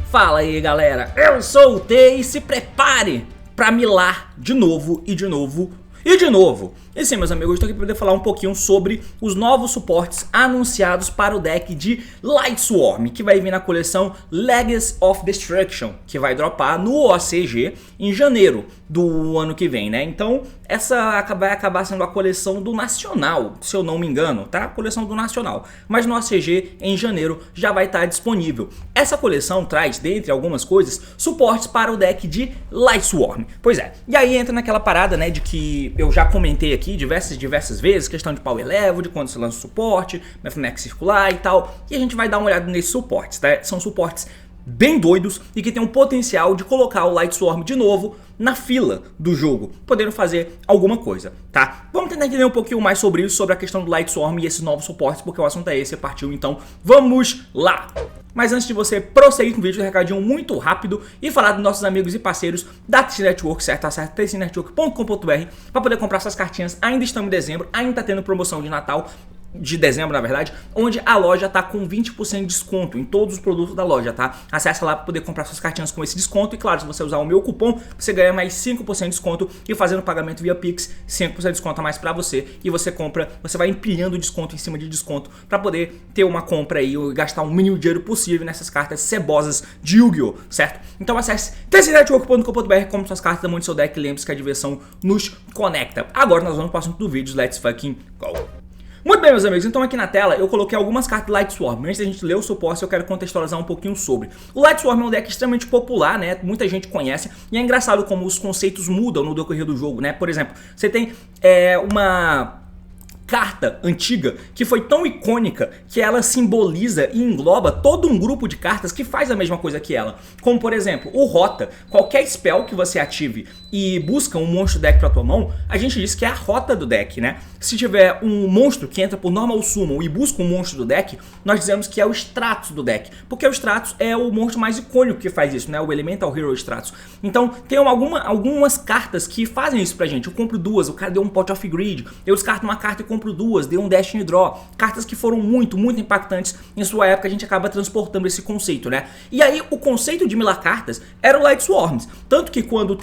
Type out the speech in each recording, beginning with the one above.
Fala aí galera, eu sou o T e se prepare pra milar de novo e de novo e de novo. E sim, meus amigos, eu estou aqui para poder falar um pouquinho sobre os novos suportes anunciados para o deck de Lightsworn, que vai vir na coleção Legacy of Destruction, que vai dropar no OCG em janeiro do ano que vem, né? Então, essa vai acabar sendo a coleção do Nacional, se eu não me engano, tá? A coleção do Nacional. Mas no OCG, em janeiro, já vai estar disponível. Essa coleção traz, dentre algumas coisas, suportes para o deck de Lightsworn. Pois é, e aí entra naquela parada, né, de que eu já comentei aqui diversas vezes, questão de power level, de quando você lança o suporte, FNX circular e tal, e a gente vai dar uma olhada nesses suportes, tá? São suportes bem doidos e que tem um potencial de colocar o Lightsworn de novo na fila do jogo, podendo fazer alguma coisa, tá? Vamos tentar entender um pouquinho mais sobre isso, sobre a questão do Lightsworn e esses novos suportes, porque o assunto é esse, partiu, então vamos lá! Mas antes de você prosseguir com o vídeo, um recadinho muito rápido e falar dos nossos amigos e parceiros da TC Network, certo? Acesse tcnetwork.com.br para poder comprar suas cartinhas. Ainda estamos em dezembro, ainda está tendo promoção de Natal, de dezembro na verdade, onde a loja tá com 20% de desconto em todos os produtos da loja, tá? Acesse lá para poder comprar suas cartinhas com esse desconto e claro, se você usar o meu cupom, você ganha mais 5% de desconto e fazendo pagamento via Pix, 5% de desconto a mais para você e você compra, você vai empilhando desconto em cima de desconto para poder ter uma compra aí e gastar o mínimo dinheiro possível nessas cartas cebosas de Yu-Gi-Oh, certo? Então acesse tcnetwork.com.br, compre suas cartas, monte seu deck, lembre-se que a diversão nos conecta. Agora nós vamos para o assunto do vídeo, let's fucking go! Muito bem, meus amigos, então aqui na tela eu coloquei algumas cartas Lightsworn. Antes da gente ler o suporte, eu quero contextualizar um pouquinho sobre. O Lightsworn é um deck extremamente popular, né? Muita gente conhece. E é engraçado como os conceitos mudam no decorrer do jogo, né? Por exemplo, você tem uma carta antiga que foi tão icônica que ela simboliza e engloba todo um grupo de cartas que faz a mesma coisa que ela. Como por exemplo, o Rota. Qualquer spell que você ative e busca um monstro deck pra tua mão, a gente diz que é a rota do deck, né? Se tiver um monstro que entra por Normal Summon e busca um monstro do deck, nós dizemos que é o Stratos do deck, porque o Stratos é o monstro mais icônico que faz isso, né? O Elemental Hero Stratos. Então tem algumas cartas que fazem isso pra gente. Eu compro duas, o cara deu um Pot of Greed, eu descarto uma carta e compro duas, deu um Destiny Draw. Cartas que foram muito impactantes em sua época, a gente acaba transportando esse conceito, né? E aí o conceito de milar cartas era o Lightsworn. Tanto que quando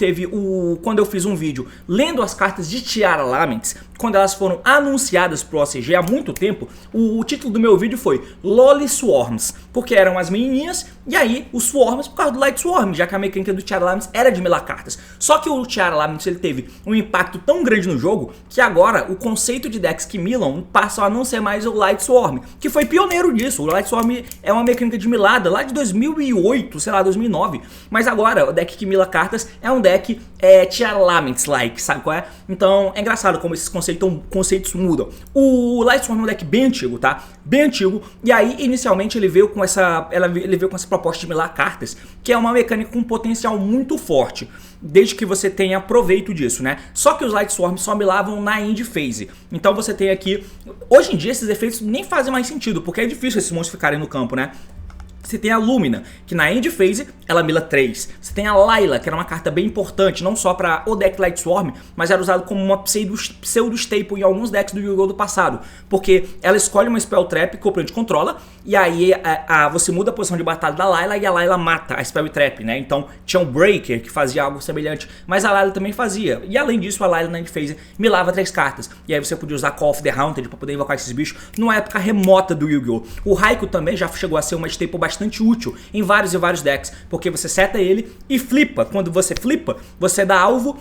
eu fiz um vídeo lendo as cartas de Tiara Laments, quando elas foram anunciadas pro OCG há muito tempo, o título do meu vídeo foi Loli Swarms, porque eram as menininhas e aí os Swarms por causa do Lightsworn, já que a mecânica do Tiara Laments era de milar cartas. Só que o Tiara Laments ele teve um impacto tão grande no jogo que agora o conceito de decks que milam passam a não ser mais o Lightsworn, que foi pioneiro disso. O Lightsworn é uma mecânica de milada lá de 2008, sei lá, 2009, mas agora o deck que mila cartas é um deck Tiara Laments-like, sabe qual é? Então é engraçado como esses conceitos mudam. O Lightsworn é um deck bem antigo, tá? Bem antigo, e aí inicialmente ele veio com essa proposta de milar cartas, que é uma mecânica com um potencial muito forte, desde que você tenha proveito disso, né? Só que os Lightsworn só milavam na End Phase. Então você tem aqui, hoje em dia esses efeitos nem fazem mais sentido, porque é difícil esses monstros ficarem no campo, né? Você tem a Lumina, que na End Phase ela mila 3. Você tem a Layla, que era uma carta bem importante, não só para o deck Lightsworn, mas era usado como uma pseudo-staple em alguns decks do Yu-Gi-Oh! Do passado. Porque ela escolhe uma Spell Trap que o oponente controla, e aí você muda a posição de batalha da Layla e a Layla mata a Spell Trap, né? Então tinha um Breaker que fazia algo semelhante, mas a Layla também fazia. E além disso, a Layla na End Phase milava 3 cartas. E aí você podia usar Call of the Haunted para poder invocar esses bichos numa época remota do Yu-Gi-Oh! O Raikou também já chegou a ser uma staple bastante útil em vários e vários decks, porque você seta ele e flipa. Quando você flipa, você dá alvo,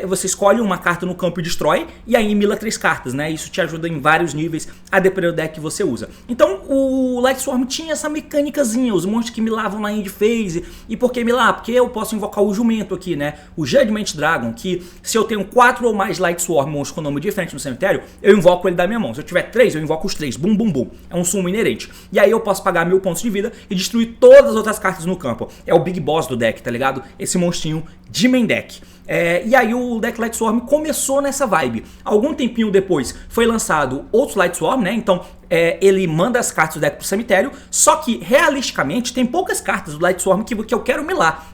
você escolhe uma carta no campo e destrói, e aí mila 3 cartas, né? Isso te ajuda em vários níveis a depender do deck que você usa. Então o Lightsworn tinha essa mecânicazinha, os monstros que milavam na End Phase. E por que milar? Porque eu posso invocar o jumento aqui, né? O Judgment Dragon, que se eu tenho 4 ou mais Lightsworn monstros com nome diferente no cemitério, eu invoco ele da minha mão. Se eu tiver 3, eu invoco os 3, bum bum bum. É um sumo inerente. E aí eu posso pagar 1000 pontos de vida e destruir todas as outras cartas no campo. É o Big Boss do deck, tá ligado? Esse monstrinho de main deck. E aí o deck Lightswarm começou nessa vibe. Algum tempinho depois foi lançado outros Lightswarm, né? Então ele manda as cartas do deck pro cemitério. Só que realisticamente tem poucas cartas do Lightswarm que eu quero milar.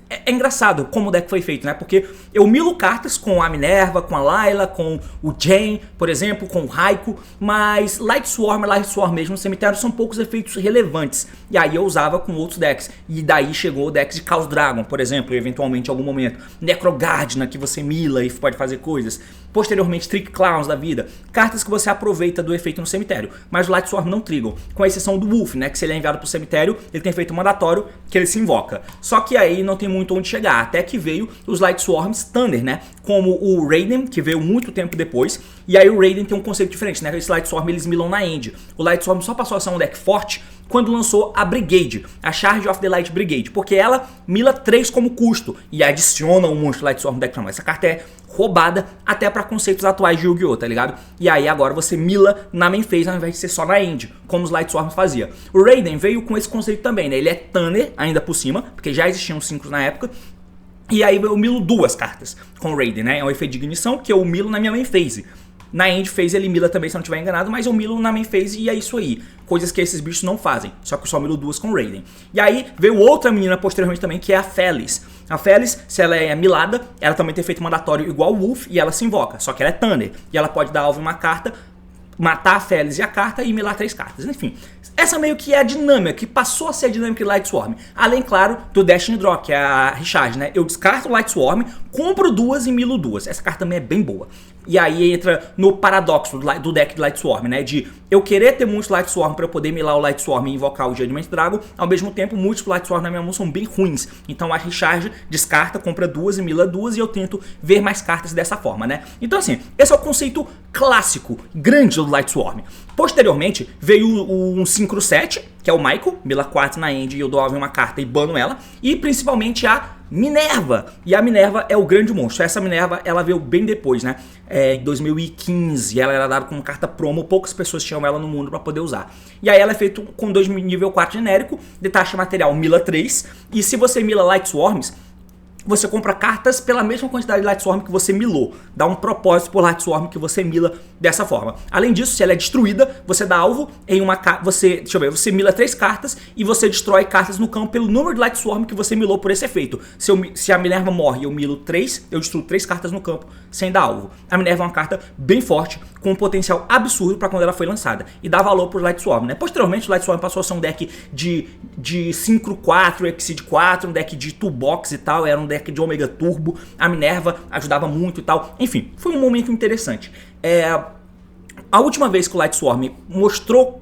É engraçado como o deck foi feito, né? Porque eu milo cartas com a Minerva, com a Layla, com o Jain, por exemplo, com o Raikou, mas Lightswarm mesmo no cemitério são poucos efeitos relevantes. E aí eu usava com outros decks. E daí chegou o deck de Chaos Dragon, por exemplo, eventualmente em algum momento. Necrogardna, que você mila e pode fazer coisas. Posteriormente, Trick Clowns da vida. Cartas que você aproveita do efeito no cemitério. Mas o Lightswarm não trigam. Com exceção do Wolf, né? Que se ele é enviado pro cemitério, ele tem efeito mandatório que ele se invoca. Só que aí não tem muito onde chegar. Até que veio os Lightswarms Thunder, né? Como o Raiden, que veio muito tempo depois. E aí o Raiden tem um conceito diferente, né? Esse Lightswarm eles milam na end. O Lightswarm só passou a ser um deck forte quando lançou a Brigade, a Charge of the Light Brigade, porque ela mila 3 como custo e adiciona um monstro Lightswarm no deck pra mais. Essa carta é roubada até pra conceitos atuais de Yu-Gi-Oh, tá ligado? E aí agora você mila na main phase ao invés de ser só na end, como os Lightswarms fazia. O Raiden veio com esse conceito também, né? Ele é Thunder ainda por cima, porque já existiam 5 na época. E aí eu milo 2 cartas com o Raiden, né? É um efeito de ignição que eu milo na minha main phase. Na end phase ele mila também, se eu não estiver enganado, mas eu milo na main phase e é isso aí. Coisas que esses bichos não fazem, só que eu só milo 2 com Raiden. E aí veio outra menina posteriormente também, que é a Felis. A Felis, se ela é milada, ela também tem efeito mandatório igual o Wolf e ela se invoca, só que ela é Thunder. E ela pode dar alvo em uma carta, matar a Felis e a carta e milar 3 cartas. Enfim, essa meio que é a dinâmica, que passou a ser a dinâmica de Lightswarm. Além, claro, do Destiny Draw, que é a Recharge, né? Eu descarto o Lightswarm, compro 2 e milo 2. Essa carta também é bem boa. E aí entra no paradoxo do deck de Lightswarm, né? De eu querer ter muitos Lightswarm para eu poder milar o Lightswarm e invocar o Judgment Dragon. Ao mesmo tempo, muitos Lightswarm na minha mão são bem ruins. Então a Recharge descarta, compra 2 e mila 2 e eu tento ver mais cartas dessa forma, né? Então assim, esse é o conceito clássico, grande do Lightswarm. Posteriormente, veio um Synchro 7, que é o Michael, mila 4 na end e eu dou alvo em uma carta e bano ela. E principalmente a Minerva. E a Minerva é o grande monstro. Essa Minerva, ela veio bem depois, né? Em 2015, ela era dada como carta promo, poucas pessoas tinham ela no mundo para poder usar. E aí ela é feita com 2 nível 4 genérico, de taxa material mila 3, e se você mila Lightswarms, você compra cartas pela mesma quantidade de Lightswarm que você milou. Dá um propósito por Lightswarm que você mila dessa forma. Além disso, se ela é destruída, você dá alvo em uma carta. Você mila 3 cartas e você destrói cartas no campo pelo número de Lightswarm que você milou por esse efeito. Se a Minerva morre e eu milo 3, eu destruo 3 cartas no campo sem dar alvo. A Minerva é uma carta bem forte, com um potencial absurdo para quando ela foi lançada. E dá valor pro Lightswarm, né? Posteriormente, o Lightswarm passou a ser um deck de Synchro 4, Exceed 4, um deck de Toolbox e tal. Era um deck de Omega Turbo. A Minerva ajudava muito e tal. Enfim, foi um momento interessante. A última vez que o Lightswarm mostrou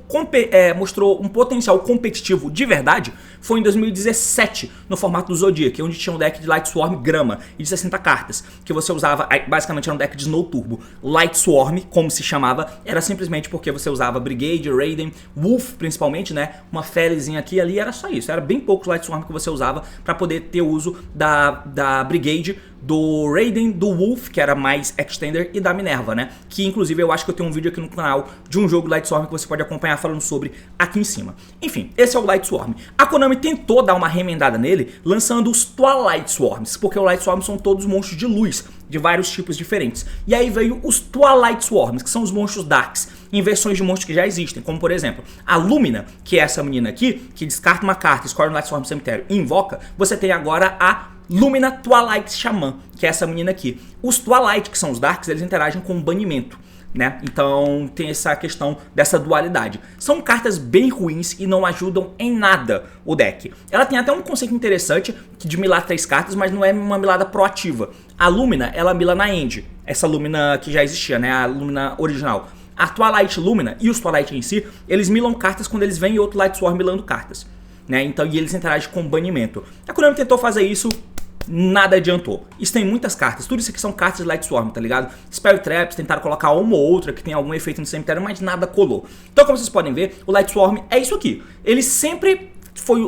um potencial competitivo de verdade foi em 2017, no formato do Zodiac, onde tinha um deck de Lightswarm Grama e de 60 cartas, que você usava, basicamente era um deck de Snow Turbo. Lightswarm, como se chamava, era simplesmente porque você usava Brigade, Raiden, Wolf principalmente, né? Uma Felizinha aqui e ali, era só isso. Era bem pouco Lightswarm que você usava para poder ter uso da Brigade, do Raiden, do Wolf, que era mais Extender, e da Minerva, né? Que inclusive eu acho que eu tenho um vídeo aqui no canal de um jogo Lightswarm que você pode acompanhar falando sobre aqui em cima. Enfim, esse é o Lightswarm. A Konami tentou dar uma remendada nele, lançando os Twilight Swarms, porque o Lightswarm são todos monstros de luz, de vários tipos diferentes. E aí veio os Twilight Swarms, que são os monstros Darks, em versões de monstros que já existem, como por exemplo, a Lumina, que é essa menina aqui, que descarta uma carta, escolhe um Lightswarm no cemitério e invoca. Você tem agora a Lumina Twilight Shaman, que é essa menina aqui. Os Twilight, que são os Darks, eles interagem com o banimento, né? Então tem essa questão dessa dualidade. São cartas bem ruins e não ajudam em nada o deck. Ela tem até um conceito interessante de milar 3 cartas, mas não é uma milada proativa. A Lumina, ela mila na end. Essa Lumina que já existia, né? A Lumina original. A Twilight Lumina e os Twilight em si, eles milam cartas quando eles veem outro Lightswarm milando cartas, né? Então, e eles interagem com banimento. A Konami tentou fazer isso, nada adiantou. Isso tem muitas cartas, tudo isso aqui são cartas de Lightswarm, tá ligado? Spell Traps, tentaram colocar uma ou outra que tem algum efeito no cemitério, mas nada colou. Então, como vocês podem ver, o Lightswarm é isso aqui. Ele sempre foi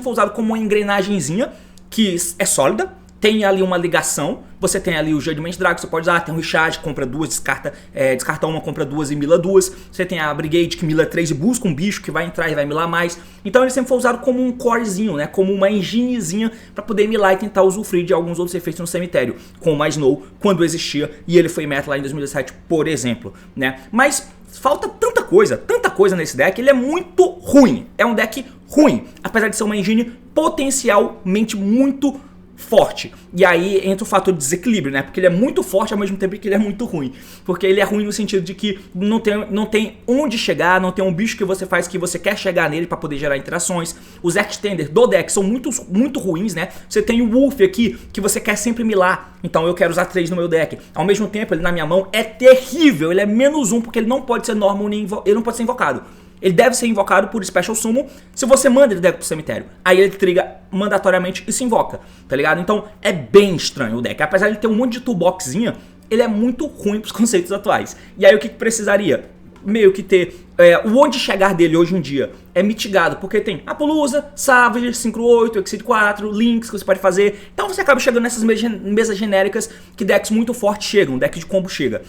usado como uma engrenagemzinha que é sólida, tem ali uma ligação, você tem ali o Judgment Dragon, você pode usar, tem o Richard, compra duas, descarta uma, compra duas e mila duas, você tem a Brigade que mila 3 e busca um bicho que vai entrar e vai milar mais, então ele sempre foi usado como um corezinho, né, como uma enginezinha pra poder milar e tentar usufruir de alguns outros efeitos no cemitério, como a Snow, quando existia, e ele foi meta lá em 2017, por exemplo, né, mas falta tanta coisa nesse deck, ele é muito ruim, é um deck ruim, apesar de ser uma engine potencialmente muito forte. E aí entra o fator de desequilíbrio, né? Porque ele é muito forte ao mesmo tempo que ele é muito ruim. Porque ele é ruim no sentido de que não tem onde chegar, não tem um bicho que você faz que você quer chegar nele para poder gerar interações. Os extenders do deck são muito ruins, né? Você tem o Wolf aqui, que você quer sempre milar. Então eu quero usar 3 no meu deck. Ao mesmo tempo, ele na minha mão é terrível. Ele é -1 porque ele não pode ser normal, ele não pode ser invocado. Ele deve ser invocado por Special Summon se você manda ele deve pro cemitério. Aí ele triga mandatoriamente e se invoca, tá ligado? Então é bem estranho o deck. Apesar de ele ter um monte de toolboxzinha, ele é muito ruim pros conceitos atuais. E aí o que precisaria? Meio que ter o onde chegar dele hoje em dia é mitigado, porque tem Apollousa, Savage, Synchro 8, Exceed 4, Links que você pode fazer. Então você acaba chegando nessas mesas genéricas que decks muito fortes chegam, deck de combo chega.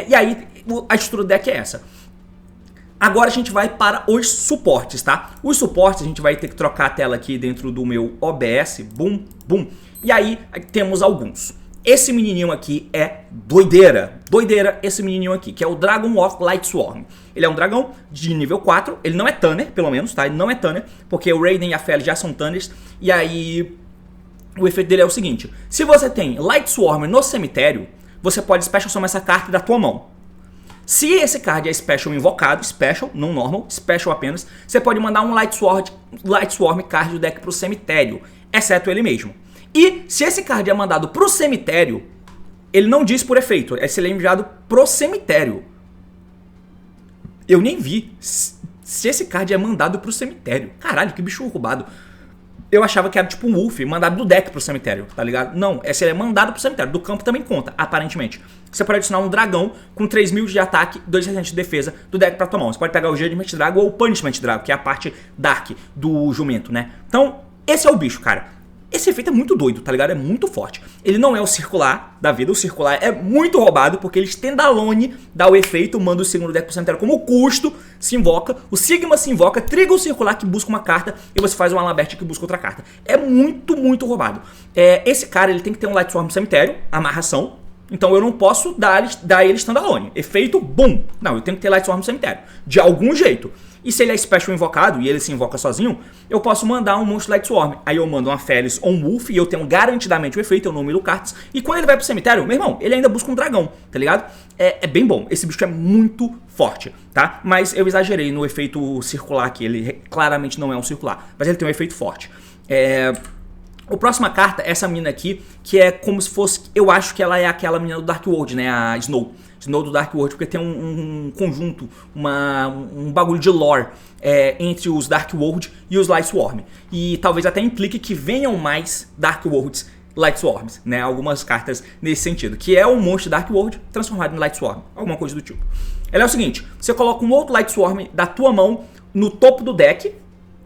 E aí a estrutura do deck é essa. Agora a gente vai para os suportes, tá? Os suportes a gente vai ter que trocar a tela aqui dentro do meu OBS, bum, bum. E aí temos alguns. Esse menininho aqui é doideira, esse menininho aqui, que é o Dragon of Lightsworn. Ele é um dragão de nível 4, ele não é Tanner, pelo menos, tá? Ele não é Tanner, porque o Raiden e a Fel já são Tanners, e aí o efeito dele é o seguinte. Se você tem Lightsworn no cemitério, você pode Special Summon essa carta da tua mão. Se esse card é Special invocado, Special, não Normal, Special apenas, você pode mandar um Lightsworn card do deck pro cemitério, exceto ele mesmo. E se esse card é mandado pro cemitério, ele não diz por efeito, é se ele é enviado pro cemitério. Eu nem vi se esse card é mandado pro cemitério. Caralho, que bicho roubado. Eu achava que era tipo um Wolf mandado do deck pro cemitério, tá ligado? Não, esse ele é mandado pro cemitério. Do campo também conta, aparentemente. Você pode adicionar um dragão com 3.000 de ataque, 2% de defesa do deck pra tua mão. Você pode pegar o Judgment Dragon ou o Punishment Dragon, que é a parte Dark do jumento, né? Então, esse é o bicho, cara. Esse efeito é muito doido, tá ligado? É muito forte. Ele não é o circular da vida. O circular é muito roubado, porque ele standalone dá o efeito, manda o segundo deck pro cemitério como custo, se invoca. O Sigma se invoca, triga o circular que busca uma carta e você faz um Alabert que busca outra carta. É muito roubado. Esse cara, ele tem que ter um Lightsworn no cemitério, amarração. Então eu não posso dar ele standalone. Efeito, boom. Não, eu tenho que ter Lightsworn no cemitério. De algum jeito. E se ele é Special invocado e ele se invoca sozinho, eu posso mandar um monstro Lightsworn. Aí eu mando uma Felis ou um Wolf e eu tenho garantidamente o efeito, eu não milo cartas. E quando ele vai pro cemitério, meu irmão, ele ainda busca um dragão, tá ligado? É bem bom. Esse bicho é muito forte, tá? Mas eu exagerei no efeito circular aqui. Ele claramente não é um circular, mas ele tem um efeito forte. A próxima carta é essa menina aqui, que é como se fosse... Eu acho que ela é aquela menina do Dark World, né? A Snow. Snow do Dark World, porque tem um conjunto, um bagulho de lore entre os Dark World e os Lightsworn. E talvez até implique que venham mais Dark Worlds Lightsworns, né? Algumas cartas nesse sentido. Que é um monstro Dark World transformado em Lightsworn. Alguma coisa do tipo. Ela é o seguinte, você coloca um outro Lightsworn da tua mão no topo do deck,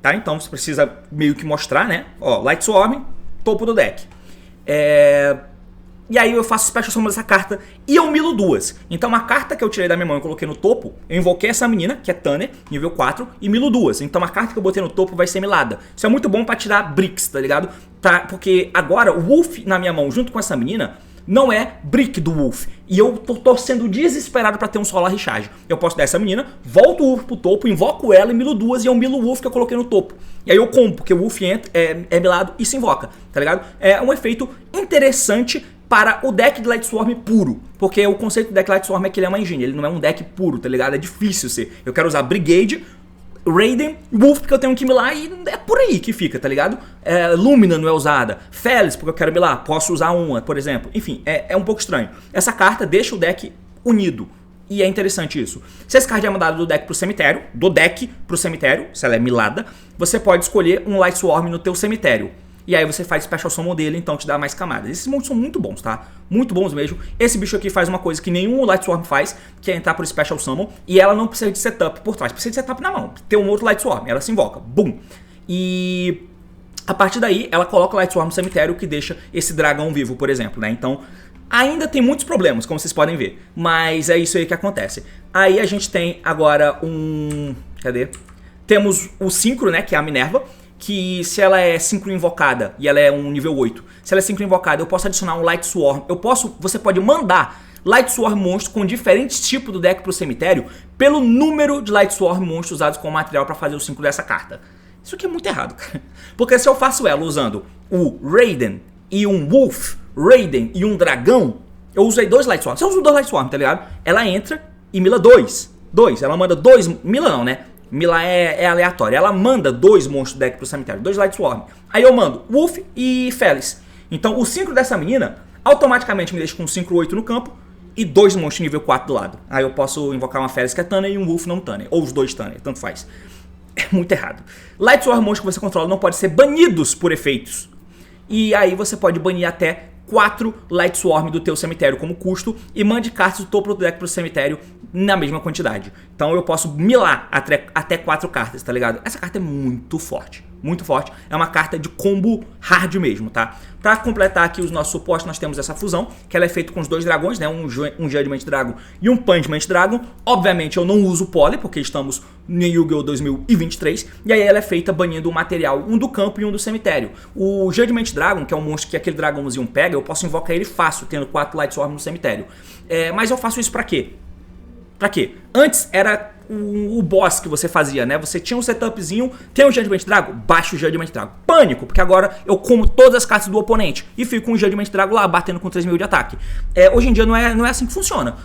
tá? Então você precisa meio que mostrar, né? Ó, Lightsworn, topo do deck. E aí eu faço Special Summon dessa carta e eu milo duas. Então a carta que eu tirei da minha mão e coloquei no topo, eu invoquei essa menina, que é Tanner, nível 4, e milo duas. Então a carta que eu botei no topo vai ser milada. Isso é muito bom pra tirar bricks, tá ligado? Porque agora o Wolf na minha mão junto com essa menina não é brick do Wolf. E eu tô sendo desesperado pra ter um Solar Recharge. Eu posso dar essa menina, volto o Wolf pro topo, invoco ela e milo duas e eu milo o Wolf que eu coloquei no topo. E aí eu combo, porque o Wolf é milado e se invoca, tá ligado? É um efeito interessante para o deck de Lightsworn puro. Porque o conceito do deck Lightsworn é que ele é uma engine, ele não é um deck puro, tá ligado? É difícil ser. Eu quero usar Brigade, Raiden, Wolf porque eu tenho que milar e é por aí que fica, tá ligado? Lumina não é usada, Felis porque eu quero milar, posso usar uma, por exemplo. Enfim, é um pouco estranho. Essa carta deixa o deck unido. E é interessante isso. Se esse card é mandado do deck pro cemitério, se ela é milada, você pode escolher um Lightsworn no teu cemitério. E aí você faz Special Summon dele, então te dá mais camadas. Esses monstros são muito bons, tá? Muito bons mesmo. Esse bicho aqui faz uma coisa que nenhum Lightsworn faz, que é entrar por Special Summon. E ela não precisa de setup por trás, precisa de setup na mão. Tem um outro Lightsworn, ela se invoca. Bum! E A partir daí, ela coloca Light Swarm no cemitério, que deixa esse dragão vivo, por exemplo, né? Então, ainda tem muitos problemas, como vocês podem ver. Mas é isso aí que acontece. Aí a gente tem agora Cadê? Temos o Synchro, né? Que é a Minerva. Que se ela é Synchro invocada e ela é um nível 8, se ela é Synchro invocada, eu posso adicionar um Light Swarm. Você pode mandar Light Swarm monstro com diferentes tipos do deck pro cemitério pelo número de Light Swarm monstros usados como material para fazer o Synchro dessa carta. Isso aqui é muito errado, cara. Porque se eu faço ela usando o Raiden e um Wolf, Raiden e um Dragão, eu usei 2 Light Swarm. Se eu uso 2 Light Swarm, tá ligado? Ela entra e mila 2. Ela manda 2. Mila não, né? Mila é aleatória. Ela manda 2 monstros do deck pro cemitério. 2 Light Swarm. Aí eu mando Wolf e Felis. Então o Synchro dessa menina automaticamente me deixa com 5, 8 no campo e 2 monstros nível 4 do lado. Aí eu posso invocar uma Felis que é Tanner e um Wolf não Tanner. Ou os 2 Tanner, tanto faz. É muito errado. Light Swarm monstros que você controla não podem ser banidos por efeitos. E aí você pode banir até 4 Light Swarm do teu cemitério como custo e mande cartas do topo do deck pro cemitério na mesma quantidade. Então eu posso milar até 4 cartas, tá ligado? Essa carta é muito forte. Muito forte, é uma carta de combo hard mesmo, tá? Pra completar aqui os nossos suportes, nós temos essa fusão, que ela é feita com os 2 dragões, né? Um Judgment Dragon e um Punishment Dragon. Obviamente eu não uso Poly, porque estamos no Yu-Gi-Oh! 2023, e aí ela é feita banindo o material, um do campo e um do cemitério. O Judgment Dragon, que é um monstro que aquele dragãozinho pega, eu posso invocar ele fácil, tendo 4 Light Swarm no cemitério. Mas eu faço isso pra quê? Pra quê? Antes era o boss que você fazia, né? Você tinha um setupzinho, tem um Judgment Dragon, baixa o Judgment Dragon. Pânico, porque agora eu como todas as cartas do oponente e fico com o Judgment Dragon lá, batendo com 3.000 de ataque. Hoje em dia não é assim que funciona.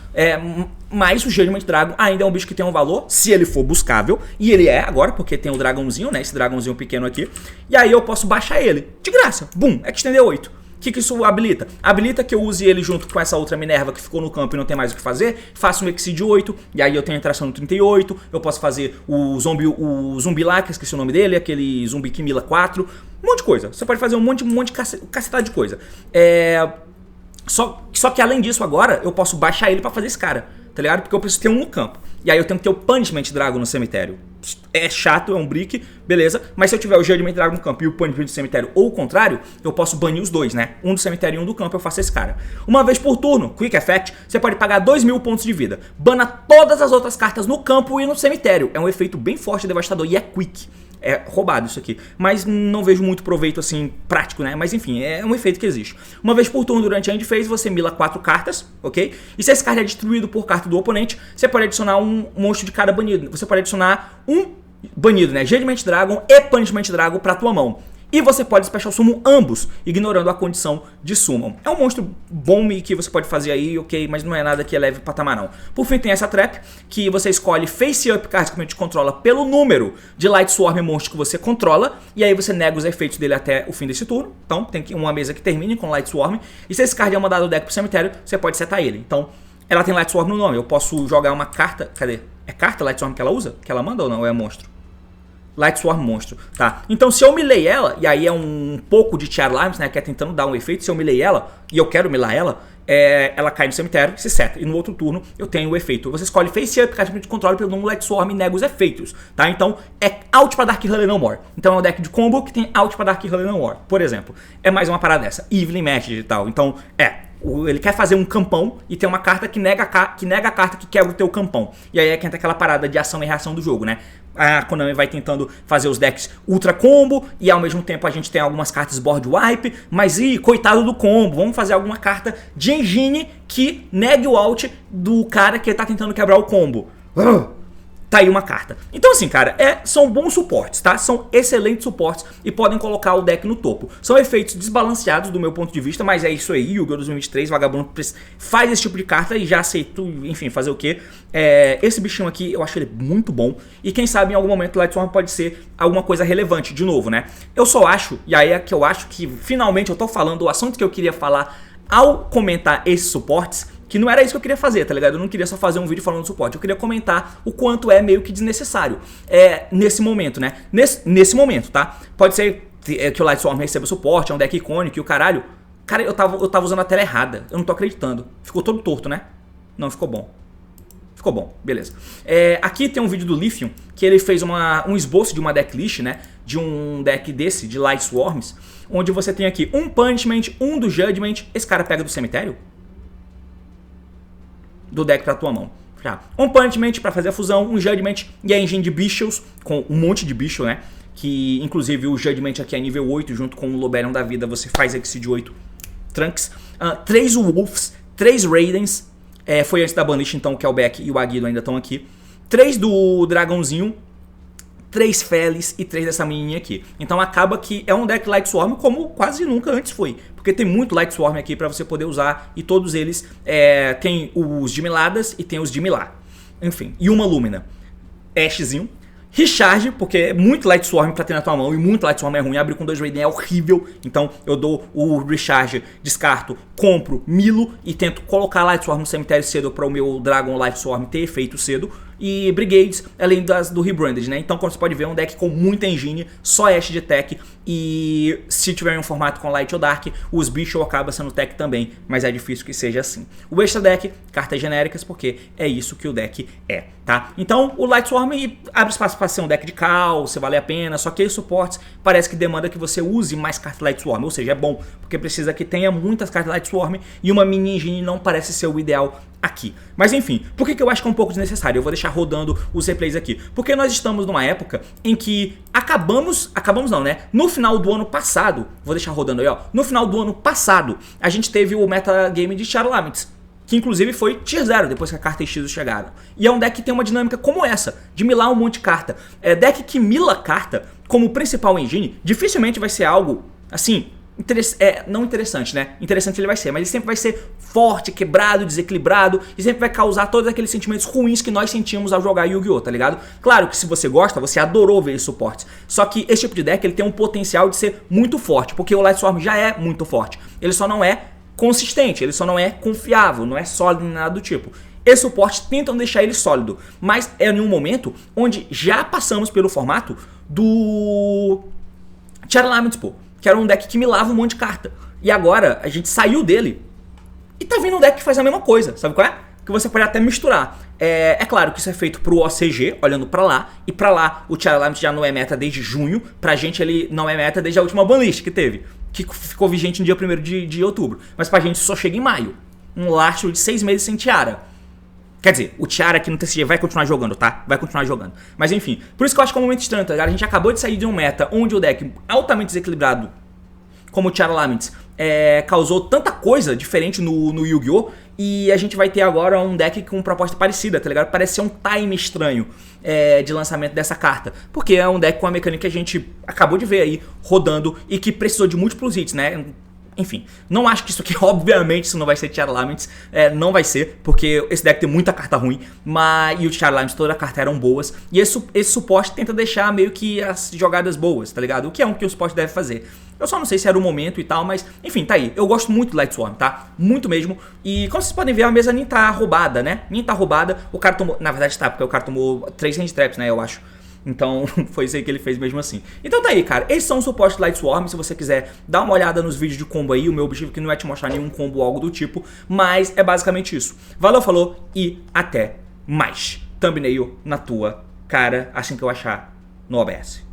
Mas o Judgment Dragon ainda é um bicho que tem um valor, se ele for buscável, e ele é agora, porque tem o dragãozinho, né? Esse dragãozinho pequeno aqui. E aí eu posso baixar ele, de graça. Bum, Extender 8. O que isso habilita? Habilita que eu use ele junto com essa outra Minerva que ficou no campo e não tem mais o que fazer. Faço um Exceed 8, e aí eu tenho interação no 38. Eu posso fazer o zumbi lá, que eu esqueci o nome dele, aquele zumbi que mila 4. Um monte de coisa. Você pode fazer um monte de cacetada de coisa. Só que além disso agora, eu posso baixar ele pra fazer esse cara, tá ligado? Porque eu preciso ter um no campo. E aí eu tenho que ter o Punishment Dragon no cemitério. É chato, é um brick, beleza. Mas se eu tiver o Judgment Dragon no campo e o Punishment do cemitério, ou o contrário, eu posso banir os 2, né? Um do cemitério e um do campo, eu faço esse cara. Uma vez por turno, Quick Effect, você pode pagar 2.000 pontos de vida. Bana todas as outras cartas no campo e no cemitério. É um efeito bem forte e devastador e é quick. É roubado isso aqui, mas não vejo muito proveito assim prático, né? Mas enfim, é um efeito que existe. Uma vez por turno durante a end phase, você mila 4 cartas, ok? E se esse card é destruído por carta do oponente, você pode adicionar um monstro de cada banido. Você pode adicionar um banido, né? Judgment Dragon e Punishment Dragon pra tua mão. E você pode Special Summon ambos, ignorando a condição de Summon. É um monstro bom e que você pode fazer aí, ok, mas não é nada que eleve o patamar não. Por fim tem essa Trap, que você escolhe Face Up cards que você controla pelo número de Light Swarm monstros que você controla, e aí você nega os efeitos dele até o fim desse turno. Então tem uma mesa que termine com Light Swarm, e se esse card é mandado do deck pro cemitério, você pode setar ele. Então ela tem Light Swarm no nome, eu posso jogar uma carta, cadê? É carta Light Swarm que ela usa? Que ela manda ou não? Ou é monstro? Light Swarm monstro, tá? Então se eu milei ela, e aí é um pouco de Tiar Limes, né, que é tentando dar um efeito, se eu milei ela, e eu quero milar ela, ela cai no cemitério e se seta. E no outro turno eu tenho o efeito. Você escolhe Face Up, carta de controle pelo nome Light Swarm e nega os efeitos, tá? Então é out pra Dark Hully No More. Então é um deck de combo que tem out pra Dark Hully No More, por exemplo. É mais uma parada dessa, Evelyn Message e tal. Então ele quer fazer um campão e tem uma carta que nega a carta que quebra o teu campão. E aí é que entra aquela parada de ação e reação do jogo, né? A Konami vai tentando fazer os decks ultra combo e ao mesmo tempo a gente tem algumas cartas board wipe, mas coitado do combo, vamos fazer alguma carta de engine que negue o out do cara que tá tentando quebrar o combo. Tá aí uma carta. Então assim, cara, são bons suportes, tá? São excelentes suportes e podem colocar o deck no topo. São efeitos desbalanceados do meu ponto de vista, mas é isso aí. Yu-Gi-Oh! 2023, Vagabundo faz esse tipo de carta e já aceitou, enfim, fazer o quê? Esse bichinho aqui, eu acho ele muito bom. E quem sabe em algum momento o Light Swarm pode ser alguma coisa relevante, de novo, né? Eu só acho, e aí é que eu acho que finalmente eu tô falando o assunto que eu queria falar ao comentar esses suportes, que não era isso que eu queria fazer, tá ligado? Eu não queria só fazer um vídeo falando do suporte, eu queria comentar o quanto é meio que desnecessário nesse momento, né? Nesse momento, tá? Pode ser que o Light Swarm receba suporte, é um deck icônico e o caralho. Cara, eu tava usando a tela errada, eu não tô acreditando. Ficou todo torto, né? Não, ficou bom. Ficou bom, beleza. Aqui tem um vídeo do Lithium, que ele fez um esboço de uma decklist, né? De um deck desse, de Light Swarms, onde você tem aqui um Punishment, um do Judgment. Esse cara pega do cemitério? Do deck pra tua mão. Um Punishment pra fazer a fusão, um Judgment e a engine de Bichos, com um monte de bicho, né? Que inclusive o Judgment aqui é nível 8, junto com o Lobelion da vida, você faz Exceed 8 Trunks. 3 Wolves, 3 Raidens, foi antes da Banlist, então o Kelbeck e o Aguido ainda estão aqui. 3 do Dragãozinho, 3 Felis e 3 dessa menininha aqui. Então acaba que é um deck Light Swarm como quase nunca antes foi. Porque tem muito Light Swarm aqui pra você poder usar. E todos eles tem os de Miladas e tem os de Milá. Enfim, e uma Lumina. Ashzinho. Recharge, porque é muito Light Swarm pra ter na tua mão. E muito Light Swarm é ruim. Abrir com 2 Raiden é horrível. Então eu dou o Recharge, descarto, compro, milo e tento colocar Light Swarm no cemitério cedo para o meu Dragon Life Swarm ter efeito cedo. E Brigades, além do Rebranded, né? Então, como você pode ver, é um deck com muita engine, só Ash de tech. E se tiver em um formato com Light ou Dark, os bichos acabam sendo tech também, mas é difícil que seja assim. O extra deck, cartas genéricas, porque é isso que o deck é, tá? Então, o Light Swarm abre espaço para ser um deck de cal, se vale a pena, só que os suportes parece que demanda que você use mais cartas Light Swarm, ou seja, é bom, porque precisa que tenha muitas cartas Light Swarm e uma mini engine não parece ser o ideal aqui. Mas enfim, por que eu acho que é um pouco desnecessário? Eu vou deixar rodando os replays aqui. Porque nós estamos numa época em que acabamos não, né? No final do ano passado, vou deixar rodando aí, ó. No final do ano passado, a gente teve o metagame de Charlaments, que inclusive foi Tier 0, depois que a carta e X chegaram. E é um deck que tem uma dinâmica como essa, de milar um monte de carta. Deck que mila carta como principal engine, dificilmente vai ser algo, assim, não interessante, né? Interessante ele vai ser, mas ele sempre vai ser forte, quebrado, desequilibrado e sempre vai causar todos aqueles sentimentos ruins que nós sentimos ao jogar Yu-Gi-Oh, tá ligado? Claro que se você gosta, você adorou ver esse suporte. Só que esse tipo de deck ele tem um potencial de ser muito forte, porque o Light Swarm já é muito forte. Ele só não é consistente, ele só não é confiável, não é sólido nem nada do tipo. Esse suporte tentam deixar ele sólido, mas é em um momento onde já passamos pelo formato do Charlaments, pô, que era um deck que milava um monte de carta. E agora a gente saiu dele e tá vindo um deck que faz a mesma coisa, sabe qual é? Que você pode até misturar. É claro que isso é feito pro OCG, olhando pra lá, e pra lá o Charlaments já não é meta desde junho, pra gente ele não é meta desde a última banlist que teve, que ficou vigente no dia 1º de outubro, mas pra gente só chega em maio. Um lastro de 6 meses sem Tiara. Quer dizer, o Tiara aqui no TCG vai continuar jogando, tá? Vai continuar jogando. Mas enfim, por isso que eu acho que é um momento estranho, tá ligado? A gente acabou de sair de um meta onde o deck altamente desequilibrado, como o Charlaments, causou tanta coisa diferente no Yu-Gi-Oh! E a gente vai ter agora um deck com proposta parecida, tá ligado? Parece ser um time estranho de lançamento dessa carta. Porque é um deck com a mecânica que a gente acabou de ver aí, rodando, e que precisou de múltiplos hits, né? Enfim, não acho que isso aqui, obviamente, isso não vai ser Charlaments, não vai ser, porque esse deck tem muita carta ruim, e o Charlaments, toda a carta eram boas, e esse suporte tenta deixar meio que as jogadas boas, tá ligado? O que é que o suporte deve fazer. Eu só não sei se era o momento e tal, mas enfim, tá aí. Eu gosto muito do Light Swarm, tá? Muito mesmo. E como vocês podem ver, a mesa nem tá roubada, né? Nem tá roubada. O cara tomou, na verdade tá, porque o cara tomou 3 hand traps, né, eu acho. Então foi isso aí que ele fez mesmo assim. Então tá aí, cara, esses são os suportes Light Swarm. Se você quiser dar uma olhada nos vídeos de combo aí, o meu objetivo aqui não é te mostrar nenhum combo ou algo do tipo, mas é basicamente isso. Valeu, falou e até mais. Thumbnail na tua cara assim que eu achar no OBS.